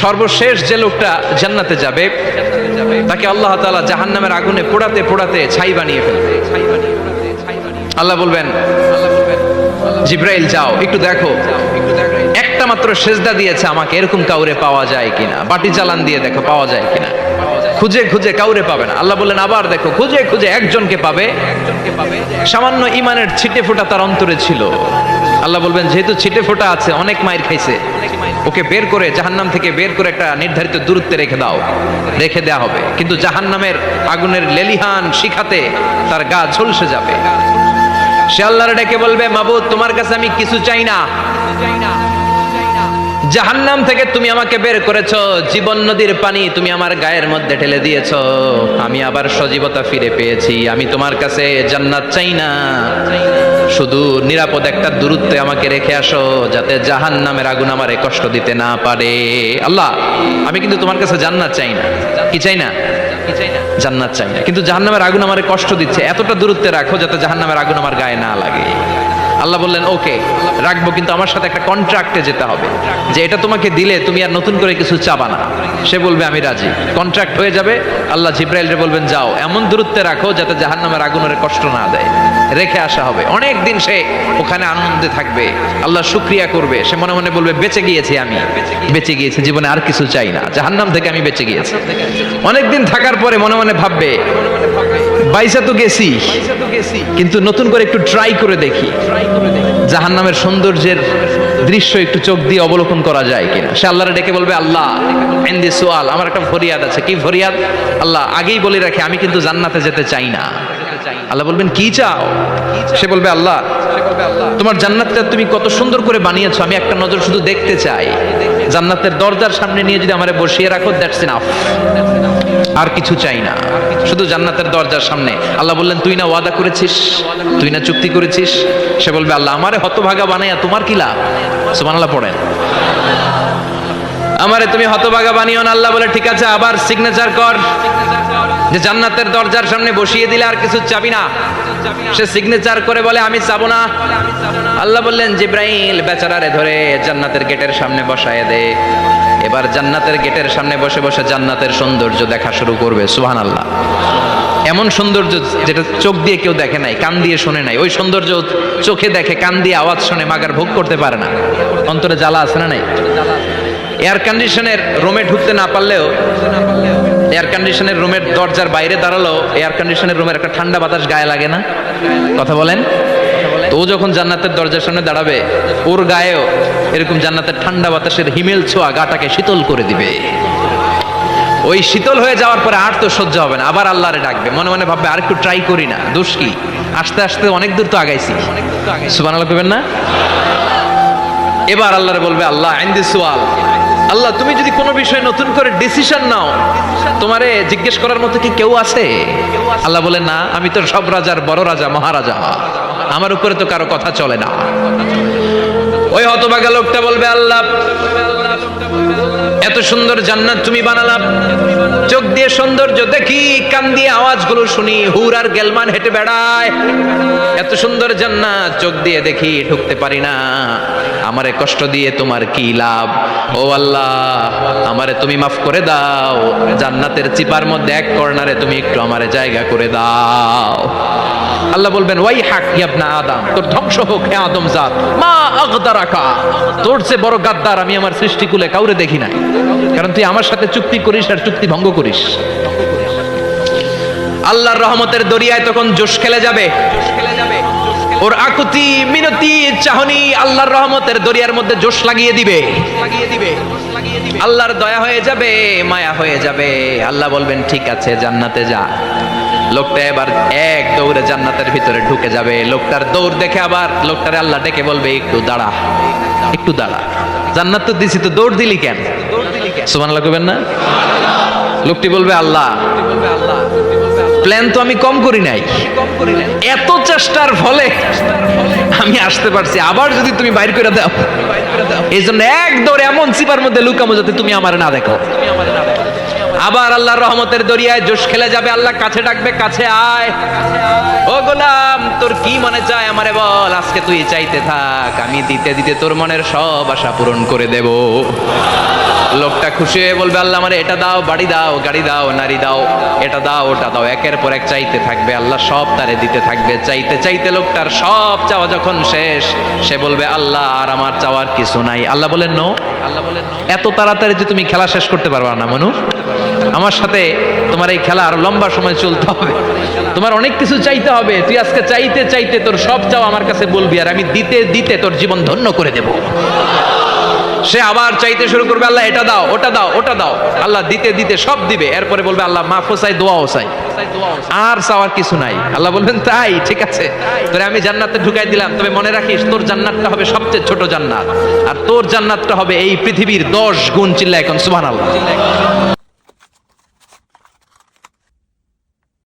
সর্বশেষ যে লোকটা জান্নাতে যাবে তাকে আল্লাহ তাআলা জাহান্নামের আগুনে পোড়াতে পোড়াতে ছাই বানিয়ে ফেলবে। আল্লাহ বলবেন, জিব্রাইল যাও একটু দেখো, একটা মাত্র সেজদা দিয়েছে আমাকে, এরকম কাউরে পাওয়া যায় কিনা, বাটি চালান দিয়ে দেখো পাওয়া যায় কিনা। খুঁজে খুঁজে কাউরে পাবে না। আল্লাহ বললেন আবার দেখো, খুঁজে খুঁজে একজনকে পাবে, সামান্য ইমানের ছিটে ফোঁটা তার অন্তরে ছিল। আল্লাহ বলবেন যেহেতু ছিটে ফোঁটা আছে, অনেক মায়ের খাইছে, ওকে বের করে জাহান্নাম থেকে বের করে একটা নির্ধারিত দূরত্বে রেখে দাও, রেখে দেয়া হবে। কিন্তু জাহান্নামের আগুনের লেলিহান শিখাতে তার গা ঝলসে যাবে। সে আল্লাহর ডেকে বলবে, মাবুদ তোমার কাছে আমি কিছু চাই না, জাহান্নাম থেকে তুমি আমাকে বের করেছো, জীবন নদীর পানি তুমি আমার গায়ের মধ্যে ঢেলে দিয়েছো, আমি আবার সজীবতা ফিরে পেয়েছি। আমি তোমার কাছে জান্নাত চাই না, শুধু নিরাপদ একটা দূরত্বে আমাকে রেখে আসো, যাতে জাহান্নামের আগুন আমারে কষ্ট দিতে না পারে। আল্লাহ আমি কিন্তু তোমার কাছে জান্নাত চাই না। কি চাই না? জান্নাত চাই না, কিন্তু জাহান্নামের আগুন আমারে কষ্ট দিচ্ছে, এতটা দূরত্বে রাখো যাতে জাহান্নামের আগুন আমার গায়ে না লাগে। আল্লাহ বললেন ওকে রাখবো, কিন্তু আমার সাথে একটা কন্ট্রাক্টে যেতে হবে, যে এটা তোমাকে দিলে তুমি আর নতুন করে কিছু চাবা না। সে বলবে আমি রাজি, কন্ট্রাক্ট হয়ে যাবে। আল্লাহ জিব্রাইলকে বলবেন যাও এমন দূরত্বে রাখো যাতে জাহান্নামের আগুনের কষ্ট না দেয়, রেখে আসা হবে। অনেক দিন সে ওখানে আনন্দে থাকবে, আল্লাহ শুকরিয়া করবে। সে মনে মনে বলবে বেঁচে গিয়েছি, আমি বেঁচে গিয়েছি, জীবনে আর কিছু চাই না, জাহান্নাম থেকে আমি বেঁচে গিয়েছি। অনেকদিন থাকার পরে মনে মনে ভাববে বাইসা তো গেছি, কিন্তু নতুন করে একটু ট্রাই করে দেখি, জাহান্নামের সৌন্দর্যের দৃশ্য একটু চোখ দিয়ে অবলোকন করা যায় কিনা। সে আল্লাহরে ডেকে বলবে, আল্লাহ ইনদি সুআল, আমার একটা ফরিয়াদ আছে। কি ফরিয়াদ? আল্লাহ আগেই বলে রাখি আমি কিন্তু জান্নাতে যেতে চাই না। আল্লাহ বলবেন কি চাও? সে বলবে আল্লাহ তোমার জান্নাতটা তুমি কত সুন্দর করে বানিয়েছো, আমি একটা নজর শুধু দেখতে চাই। জান্নাতের দরজার সামনে নিয়ে যদি আমারে বসিয়ে রাখো, দ্যাটস ইনাফ, আর কিছু চাই না, শুধু জান্নাতের দরজার সামনে। আল্লাহ বললেন তুই না ওয়াদা করেছিস, তুই না চুক্তি করেছিস। সে বলবে আল্লাহ আমারে হতভাগা বানাইয়া তোমার কি লাভ? সুবহানাল্লাহ পড়েন, আমারে তুমি হতভাগা বানিও না। আল্লাহ বলে ঠিক আছে, আবার সিগনেচার কর যে জান্নাতের দরজার সামনে বসিয়ে দিলে আর কিছু চাবি না। সে সিগনেচার করে বলে আমি চাবো না। আল্লাহ বললেন জিব্রাইল বেচারারে ধরে জান্নাতের গেটের সামনে বসায় দে। এবার জান্নাতের গেটের সামনে বসে বসে জান্নাতের সৌন্দর্য দেখা শুরু করবে। সুবহানাল্লাহ, এমন সৌন্দর্য যেটা চোখ দিয়ে কেউ দেখে নাই, কান দিয়ে শোনে নাই। ওই সৌন্দর্য চোখে দেখে, কান দিয়ে আওয়াজ শোনে, মাগার ভোগ করতে পারে না। অন্তরে জ্বালা আছে না নাই? এয়ার কন্ডিশনের রুমে ঢুকতে না পারলেও, এয়ার কন্ডিশনের রুমের দরজার বাইরে দাঁড়ালো, এয়ার কন্ডিশনের রুমের একটা ঠান্ডা বাতাস গায়ে লাগে না? কথা বলেন। তো ও যখন জান্নাতের দরজার সামনে দাঁড়াবে, ওর গায়েও এরকম জান্নাতের ঠান্ডা বাতাসের হিমেল ছোঁয়া গাটাকে শীতল করে দিবে। ওই শীতল হয়ে যাওয়ার পরে আর তো সহ্য হবে না, আবার আল্লাহরে ডাকবে, মনে মনে ভাববে আর একটু ট্রাই করি না, দোষ কি, আস্তে আস্তে অনেক দূর তো আগাইছি। সুবহানাল্লাহ কইবেন না? এবার আল্লাহরে বলবে আল্লাহ ইনদি সুআল, আল্লাহ তুমি যদি কোনো বিষয়ে নতুন করে ডিসিশন নাও, তোমারে জিজ্ঞেস করার মতো কি কেউ আছে? আল্লাহ বলেন না, আমি তো সব রাজার বড় রাজা, মহারাজা, আমার উপরে তো কারো কথা চলে না। ওই হতভাগা লোকটা বলবে আল্লাহ এত সুন্দর জান্নাত তুমি বানালাম, চোখ দিয়ে সৌন্দর্য দেখি, কান দিয়ে আওয়াজগুলো শুনি, হুর আর গেলমান হেঁটে বেড়ায়, এত সুন্দর জান্নাত চোখ দিয়ে দেখি, ঢুকতে পারি না, আমারে কষ্ট দিয়ে তোমার কি লাভ? ও আল্লাহ আমারে তুমি মাফ করে দাও, জান্নাতের চিপার মধ্যে এক কর্নারে তুমি একটু আমারে জায়গা করে দাও। আল্লাহ বলবেন ওয়াই হাক ইবনা আদম, তোর ধ্বংস হোক হে আদম জাত, মা আগদারাকা, তোর চেয়ে বড় গাদ্দার আমি আমার সৃষ্টিকুলে কাউরে দেখি নাই, কারণ তুই আমার সাথে চুক্তি করিস আর চুক্তি ভঙ্গ করিস। আল্লাহর রহমতের দরিয়ায় তখন জোশ খেলে যাবে, ওর আকুতি মিনতি চাহনি আল্লাহর রহমতের দরিয়ার মধ্যে জোশ লাগিয়ে দিবে। আল্লাহর দয়া হয়ে যাবে, মায়া হয়ে যাবে। আল্লাহ বলবেন ঠিক আছে জান্নাতে যা। লোকটা এবার এক দৌড়ে জান্নাতের ভিতরে ঢুকে যাবে। লোকটার দৌড় দেখে আবার লোকটারে আল্লাহ ডেকে বলবে একটু দাঁড়া, একটু দাঁড়া, জান্নাত তো দিছি, তো দৌড় দিলি কেন? সুবহানাল্লাহ কইবেন না? লোকটি বলবে আল্লাহ প্ল্যান তো আমি কম করি নাই, এত চেষ্টার ফলে আমি আসতে পারছি, আবার যদি তুমি বাইর করে দাও, এই জন্য এক দৌড়ে এমন চিপার মধ্যে লুকামো যাতে তুমি আমার না দেখো। আবার আল্লাহর রহমতের দরিয়ায় জোশ খেলে যাবে, আল্লাহ কাছে ডাকবে, কাছে আয়, ও গোলাম তোর কি মনে চায় আমারে বল, আজকে তুই চাইতে থাক, আমি দিতে দিতে তোর মনের সব আশা পূরণ করে দেব। লোকটা খুশি হয়ে বলবে, আল্লাহ আমারে এটা দাও, বাড়ি দাও, গাড়ি দাও, নারী দাও, এটা দাও, ওটা দাও, একের পর এক চাইতে থাকবে, আল্লাহ সব তারে দিতে থাকবে। চাইতে চাইতে লোকটার সব চাওয়া যখন শেষ, সে বলবে আল্লাহ আর আমার চাওয়ার কিছু নাই। আল্লাহ বলেন নো, আল্লাহ বলেন এত তাড়াতাড়ি যে তুমি খেলা শেষ করতে পারবা না মনু, আমার সাথে তোমার এই খেলা আরো লম্বা সময় চলতে হবে, তোমার অনেক কিছু চাইতে হবে, তুই আজকে চাইতে চাইতে তোর সব চাওয়া আমার কাছে বলবি, আর আমি দিতে দিতে তোর জীবন ধন্য করে দেব। সে আবার চাইতে শুরু করবে, আল্লাহ এটা দাও, ওটা দাও, ওটা দাও, আল্লাহ দিতে দিতে সব দিবে। এরপরে বলবে আল্লাহ মাফও চাই, দোয়াও চাই, আর চাওয়ার কিছু নাই। আল্লাহ বলবেন তাই ঠিক আছে, তোরে আমি জান্নাতে ঢুকাই দিলাম, তবে মনে রাখিস তোর জান্নাতটা হবে সবচেয়ে ছোট জান্নাত, আর তোর জান্নাতটা হবে এই পৃথিবীর 10 গুণ। চিল্লা এখন সুবহানাল্লাহ।